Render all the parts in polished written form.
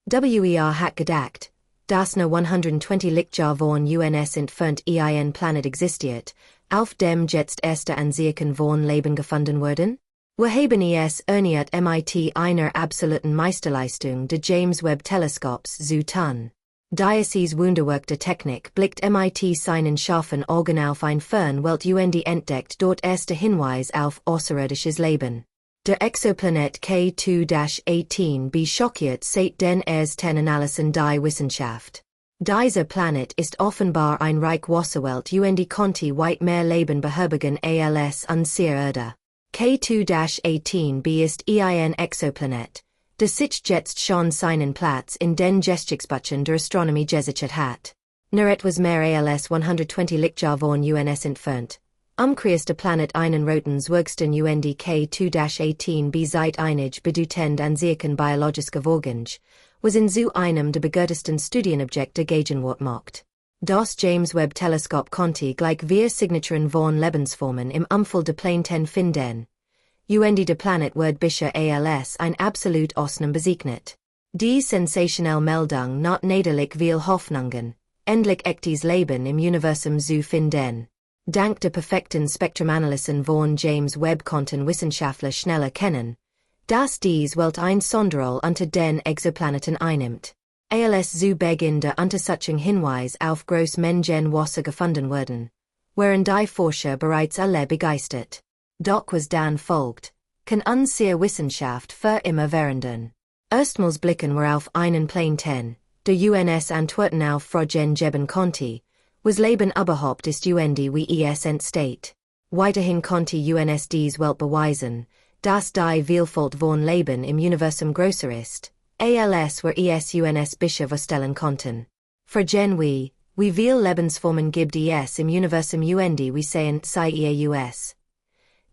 WER hat gedacht, dass nur 120 Lichtjahr von UNS entfernt ein Planet existiert, auf dem jetzt erste Anzeichen von Leben gefunden wurden? Wir haben es erniert mit einer absoluten Meisterleistung des James Webb Teleskops zu tun. Dieses Wunderwerk der Technik blickt mit seinen scharfen Augen auf ein Fernwelt und entdeckt dort erste Hinweis auf außerirdisches Leben. Der Exoplanet K2-18b schockiert seit den ersten Analysen der Wissenschaft. Dieser Planet ist offenbar ein Reich Wasserwelt und konnte weit mehr Leben beherbergen als unsere Erde. K2-18b ist ein Exoplanet, das sich jetzt schon seinen Platz in den Geschichtsbüchern der Astronomie gesichert hat. Nur etwas mehr als 120 Lichtjahr von UNS entfernt. Umkreist der Planet einen roten zwergsten und K2-18b seit einig bedeutend Anzeichen biologischer Vorgänge, was in zu einem der begehrtesten Studienobjekte gegenwart macht. Das James Webb Telescope konnte gleich vier Signaturen von Lebensformen im Umfeld der Planeten finden. Und der Planet wird bisher als ein absolut Ausnahme bezeichnet. Die sensationelle Meldung not nederlich viel Hoffnungen, endlich echtes Leben im Universum zu finden. Dank der perfekten Spektrumanalysen von James Webb konnten Wissenschaftler schnell erkennen, dass dies Welt ein Sonderroll unter den Exoplaneten einnimmt. Als zu Beginn der Untersuchung Hinweis auf Großmengen Wasser gefunden wurden, waren die Forscher bereits alle begeistert. Doch was dann folgt, kann unsere Wissenschaft für immer verändern. Erstmals blicken wir auf einen Planeten, der UNS Antworten auf Fragen geben konnte, was Leben überhaupt ist und wie es entsteht. Weiterhin konnte UNS dies Welt beweisen, dass die Vielfalt von Leben im Universum größer ist, als wir es UNS bisher vorstellen konnten. Fragen wie viel Lebensformen gibt es im Universum und wie sehen sie aus?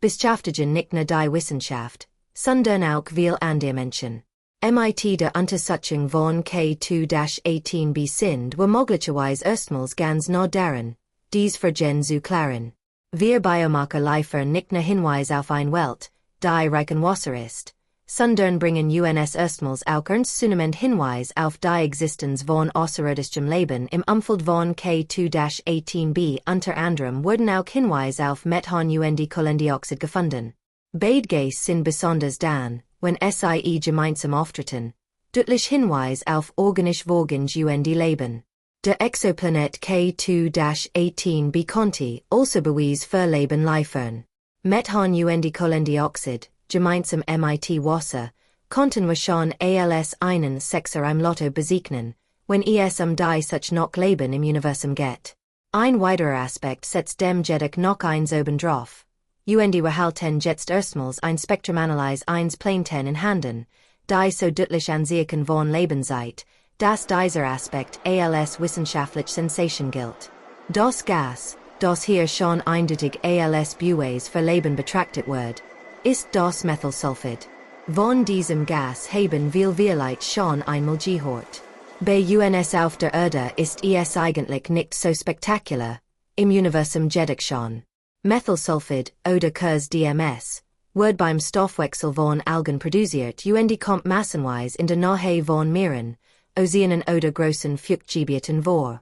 Beschäftigen nicht nur die Wissenschaft, sondern auch viel andere Menschen. Mit der Untersuchung von K2-18b sind wir möglicherweise erstmals ganz nah daran, dies Fragen zu klären. Wir Biomarker liefern nicht nur Hinweis auf eine Welt, die reich an Wasser ist, sondern bringen UNS erstmals auch ernstzunehmend Hinweis auf die Existenz von außerirdischem Leben im Umfeld von K2-18b. Unter anderem wurden auch Hinweise auf Methan und Kohlendioxid gefunden. Beide sind besonders dann, wenn sie gemeinsam auftreten, deutlich Hinweis auf organisch Vorgänge und Leben. Der Exoplanet K2-18b konnte also Beweis für Leben liefern. Methan und Kohlendioxid, gemeinsam mit Wasser, konnten wir schon als einen Sechser im Lotto bezeichnen, wenn es die such noch Leben im Universum geht. Ein weiterer Aspekt setzt dem jedoch noch eins obendrauf. Und wir halten jetzt erstmals ein Spektrumanalyse eines Planeten in Handen, die so deutlich Anzeichen von Leben seid, dass dieser Aspekt als wissenschaftlich Sensation gilt. Das Gas, das hier schon eindeutig als Beweis für Leben betrachtet wird, ist das Methylsulfid. Von diesem Gas haben wir Leute schon einmal gehört. Bei UNS auf der Erde ist es eigentlich nicht so spektakulär, im Universum jedoch schon. Methylsulfid, oder kurz DMS, wird beim Stoffwechsel von Algen produziert und kommt massenweise in der Nähe von Meeren, Ozeanen oder großen Feuchtgebieten vor.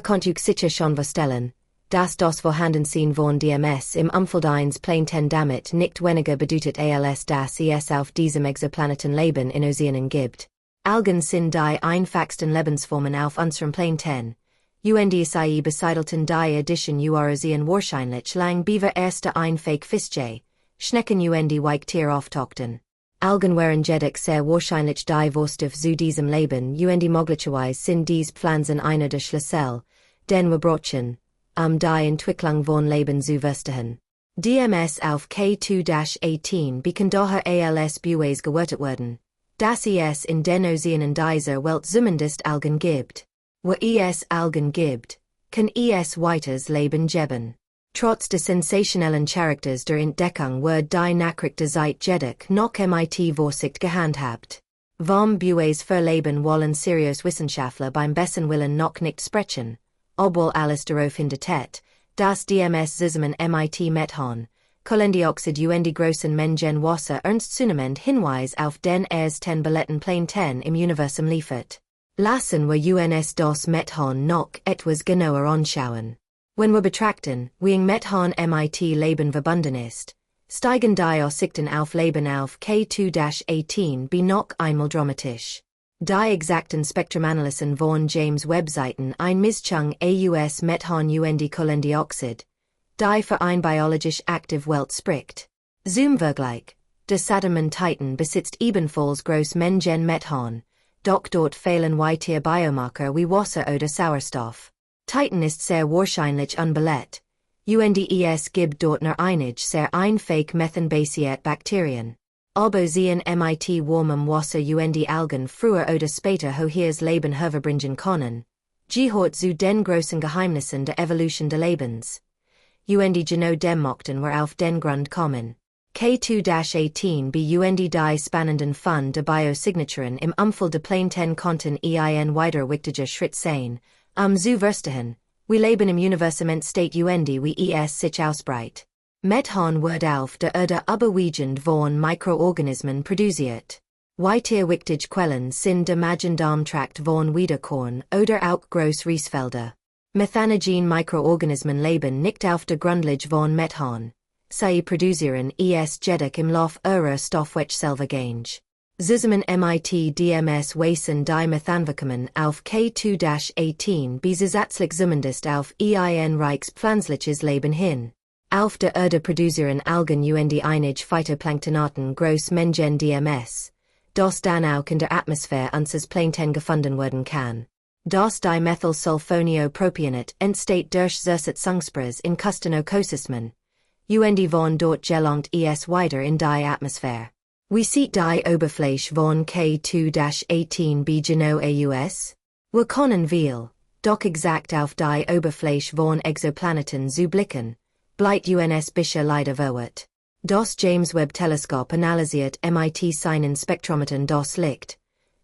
Konnte sicher schon vorstellen, dass das Vorhandensein von DMS im Umfeld eines Planeten damit nicht weniger bedeutet als dass es auf diesem Exoplaneten Leben in Ozeanen gibt. Algen sind die einfachsten Lebensformen auf unserem Planeten. Und sie besiedelten die Edition Ozean wahrscheinlich lang beaver erste ein Fake Fische, Schnecken und Weichtier auftauchten. Algen waren jedoch sehr wahrscheinlich die Vorstufe zu diesem Leben und möglicherweise sind dies Pflanzen einer der Schlüssel, den wir brauchen, die Entwicklung von Leben zu verstehen. DMS auf K2-18b kann daher als Beweis gewertet werden, dass es in den Ozeanen dieser Welt zumindest Algen gibt. Wo es Algen gibt, kann es weiteres Leben geben. Trotz des sensationellen Charakters der Entdeckung wird die Nachricht seit jedoch noch mit Vorsicht gehandhabt. Vom Beweis für Leben wollen seriös Wissenschaftler beim besten Willen noch nicht sprechen, obwohl alles darauf hindeutet, dass DMS zusammen mit Methan, Kohlendioxid und großen Mengen Wasser Ernstzunammend Hinweis auf den erst 10 Balletten Plane 10 im Universum liefert. Lassen wir uns das Methon noch etwas genauer anschauen. Wenn wir betrachten, wie ing Methon mit Leben verbunden ist, steigen die Aussichten auf Leben auf K2-18b noch einmal dramatisch. Die exakten Spektrumanalysen von James Webb Zeiten ein Mischung aus Methon und Kohlendioxid, die für ein biologisch aktiv Welt spricht. Zum Vergleich, der Saturn Titan besitzt ebenfalls groß Mengen Methon, doch dort fehlen weitere Biomarker wie Wasser oder Sauerstoff. Titan ist sehr wahrscheinlich unbelet. UNDES gibt dort nur einige sehr einfache methanbasierte Bakterien. Aber sehen mit warmem Wasser und Algen früher oder später höheres Leben hervorbringen können. Gehört zu den großen Geheimnissen der Evolution des Lebens. Und genau dem mochten wir auf den Grund kommen. K2-18b und die spannenden Fund der Biosignaturen im Umfeld der Plane 10 konnten ein weiter wichtiger Schritt sein, zu verstehen, wie Leben im Universum entsteht und wie es sich ausbreitet. Methon wird auf der Erde überwiegend von Mikroorganismen produziert. Weitere wichtige Quellen sind der Magen-Darm-Trakt von Wiederkorn oder auch Großreisfelder. Methanogen Mikroorganismen leben nicht auf der Grundlage von Methon. Sie produzieren es jedoch im Lauf ihrer Stoffwechselvorgänge. Zusammen mit DMS weisen die Methanwirkungen auf K2-18b zusätzlich zumindest auf ein reiches pflanzliches Leben hin. Auf der Erde produzieren Algen und einige Phytoplanktonarten groß Mengen DMS, das dann auch in der Atmosphäre unseres Planeten gefunden werden kann. Das Dimethylsulfoniopropanat entsteht durch Zersetzungsprozess in Ökosystem. Und von dort gelangt es weiter in die Atmosphäre. Wie sieht die Oberfläche von K2-18b genau aus? Wir können viel, doch exakt auf die Oberfläche von Exoplaneten zu blicken, bleibt uns bisher leider verwehrt. Das James Webb Telescope analysiert mit seinen Spektrometern das Licht,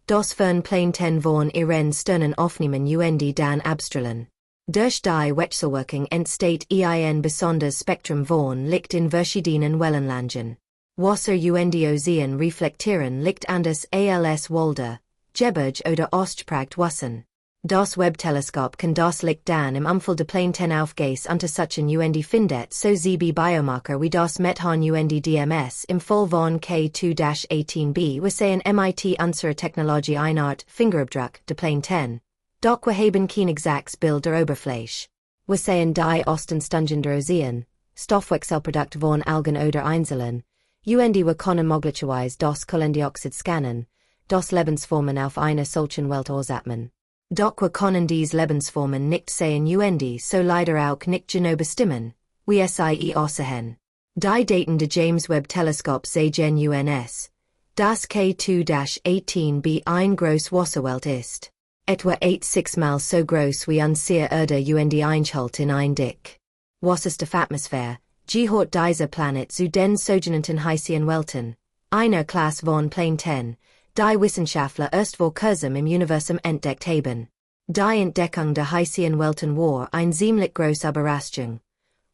das fern Plane 10 von ihren Sternen aufnehmen und dann abstrahlen. Durch die Wechselwirkung entsteht ein besonderes Spektrum von Licht in verschiedenen Wellenlängen. Wasser und Ozean reflektieren Licht anders als Wälder, Gebirge oder ausgeprägt Wissen. Das Webb-Teleskop kann das Licht dann im Umfeld der Plane 10 aufgehen untersuchen und findet so sieben Biomarker wie das Methon und DMS im Fall von K2-18b wir sehen mit unserer Technologie eine Art Fingerabdruck der Plane 10. Doch wir haben kein exaktes Bild der Oberfläche. Wir sehen die Ostenstungen der Ozean, Stoffwechselprodukt von Algen oder Einzelnen, und wir können möglicherweise das Kohlendioxid scannen, das Lebensformen auf einer solchen Welt ausatmen. Doch wir können diese Lebensformen nicht sehen und so leider auch nicht genau bestimmen, wie es aussehen. Die Daten des James Webb Telescope zeigen uns, dass K2-18b ein groß Wasserwelt ist. Etwa 86 mal so groß wie unsere Erde und einschalt in ein dick. Wasserstoffatmosphäre, gehört dieser Planet zu den sogenannten heißen Welten, einer Klasse von Plane 10, die Wissenschaftler erst vor kurzem im Universum entdeckt haben. Die Entdeckung der heißen Welten war ein ziemlich große Überraschung.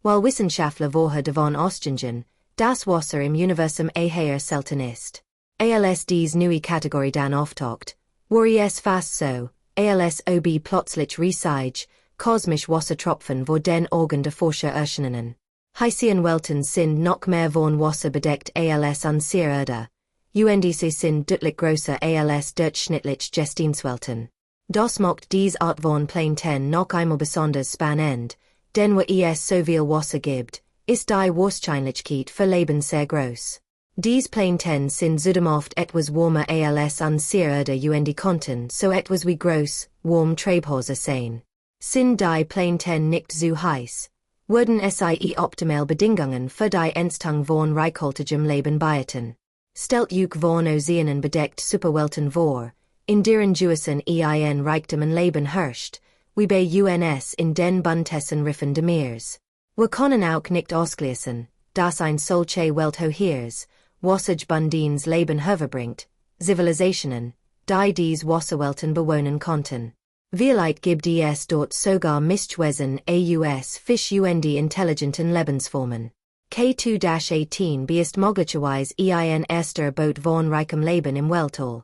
Weil Wissenschaftler vorher davon ausgingen, dass Wasser im Universum eher selten ist. Als dies neue Kategorie dann auftaucht, war es fast so, als ob plötzlich riesige, kosmische Wassertropfen vor den Augen der Forscher erschienen. Heißen Welten sind noch mehr von Wasser bedeckt als unsere Erde. Und sie sind deutlich größer als durchschnittlich Gesteinswelten. Das macht diese Art von Plane 10 noch einmal besonders spannend, denn wo es so viel Wasser gibt, ist die Wahrscheinlichkeit für Leben sehr groß. Diese Plane 10 sind zudem oft etwas warmer als unsere Erde und konnten so etwas wie groß, warm Treibhäuser sein. Sind die Plane 10 nicht so heiß, würden es optimal Bedingungen für die Entstehung von reichhaltigem Leben bieten. Stellt euch von Ozeanen bedeckt Superwelten vor, in deren Gewässern ein Reichtum an Leben herrscht, wie bei uns in den buntesten Riffen des Meeres. Wir können auch nicht ausschließen, dass ein solche Welt höheres, wasserbundenes Leben hervorbringt, Zivilisationen, die dies Wasserwelten bewohnen konnten. Vielleicht gibt es dort sogar Mischwesen aus Fisch und intelligenten Lebensformen. K2-18b ist möglicherweise ein erster Boot von reichem Leben im Weltall.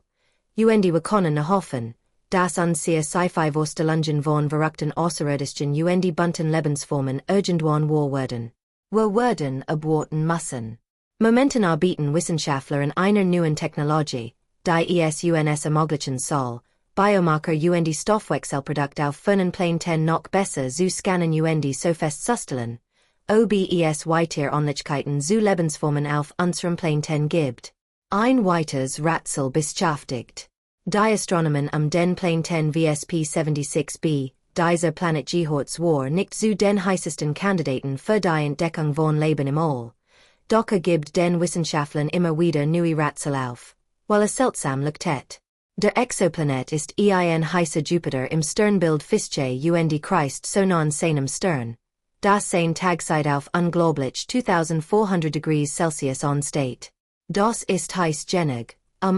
Wir können erhoffen, das unsere Sci-Fi Vorstellungen von verrückten Außerirdischen bunten Lebensformen irgendwann wahr werden. Wir werden aborten müssen. Momentan arbeiten Wissenschaftler an einer neuen Technologie, die uns ermöglichen soll, Biomarker Stoffwechselprodukt auf fernen Planeten noch besser zu scannen so festzustellen, ob es weitere Ähnlichkeiten zu Lebensformen auf unserem Planeten gibt. Ein weiteres Rätsel beschäftigt die Astronomen den Planeten JWST, dieser Planet gehört zwar nicht zu den heißesten Kandidaten für die Entdeckung von Leben im All. Doch gibt den Wissenschaftlern immer wieder neue Rätsel auf, weil es seltsam leuchtet. Der Exoplanet ist ein heißer Jupiter im Sternbild Fichte Christ so nah an seinem Stern, dass seine Tagzeit auf unglaublich 2400 degrees Celsius steht. Das ist heiß genug,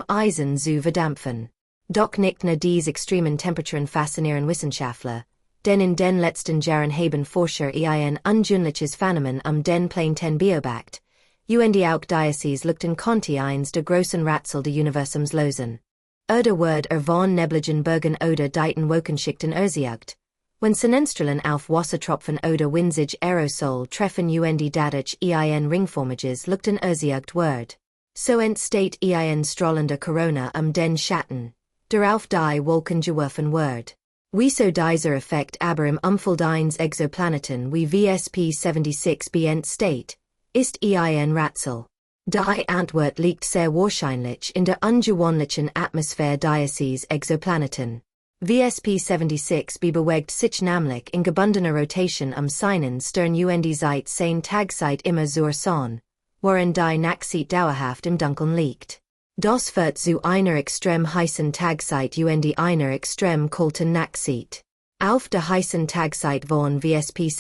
Eisen zu verdampfen. Doch nicht nur diese extremen Temperaturen faszinieren Wissenschaftler, denn in den letzten Jahren haben Forscher ein ungewöhnliches Phänomen den Planeten beobachtet, auch Diocese lugten konnte eins der großen Rätsel des Universums lösen. Wird von nebligen Bergen oder deiten Wolkenschichten ursacht, wenn Sonnenstrahlen auf Wassertropfen oder winzig Aerosol treffen dadurch ein ringformiges lugten ursacht wird. So entsteht ein strahlender Corona den Schatten, der auf die Wolken geworfen wird. Wieso dieser Effekt aber im Umfeld eines Exoplaneten wie JWST entsteht, ist ein Rätsel. Die Antwort liegt sehr wahrscheinlich in der ungewöhnlichen Atmosphäre dieses Exoplaneten. JWST bewegt sich nämlich in gebundener Rotation seinen Stern seit seine Tagzeit immer zur Sonne, während die Nachtzeit dauerhaft im Dunkeln liegt. Das führt zu einer extrem heißen Tagzeit einer extrem kalten Nachtzeit. Auf der heißen Tagzeit von JWST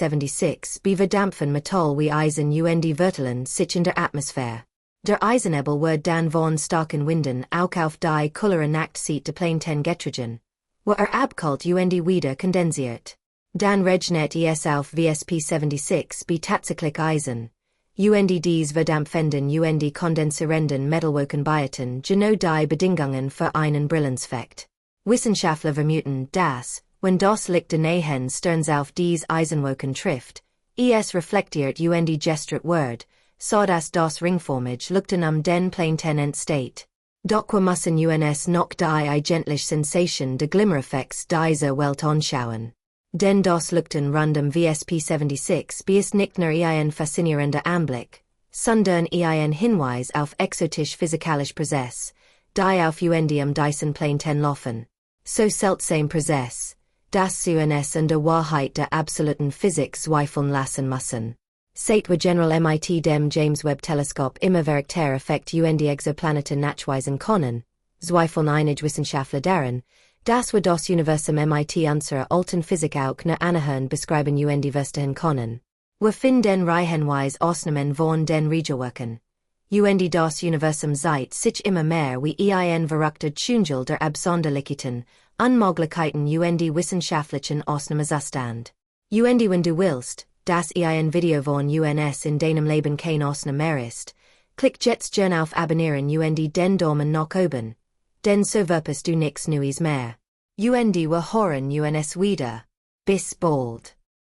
verdampfen Metall wie Eisen verteilen sich in der Atmosphäre. Der Eisenebel wird dann von starken Winden auch auf die kühlere Nachtzeit der Planeten getragen, wo abkühlt wieder kondensiert. Dann regnet es auf JWST tatsächlich Eisen. Dies verdampfenden kondensierenden Metalwolken bieten genau die Bedingungen für einen Brillanzeffekt. Wissenschaftler vermuten, dass, wenn das Licht nahen Sterns auf dies Eisenwolken trifft, es reflektiert gestört wird, so dass das ringformig Leuchten den Planeten entsteht. Doch wir müssen uns noch die eigentliche Sensation de Glimmereffekts dieser Welt anschauen. Denn das Leuchten rund JWST ist nicht nur ein faszinierender Anblick, sondern ein Hinweis auf exotisch-physikalisch Prozess, die auf diesen Planeten laufen. So seltsam Prozess, dass sie uns an der Wahrheit der absoluten Physik zweifeln lassen müssen. Seit wir general mit dem James Webb Telescope immer verrückter Effekt Exoplaneten nachweisen können, zweifeln einige Wissenschaftler daran, dass wir das Universum mit unserer alten Physik auch nur annähernd beschreiben verstehen können. Wir finden reihenweise Ausnahmen von den Regelwerken. Das Universum seit sich immer mehr wie ein verrückter Dschungel der Absonderlichkeiten, Unmöglichkeiten wissenschaftlichen Ausnahmezustand. Wenn du willst, dass ein Video von uns in deinem Leben kein Ausnahme mehr ist, klick jetzt gern auf Abonnieren den Daumen nach oben, denn so verpasst du nichts Neues mehr. Wir hören uns wieder. Bis bald.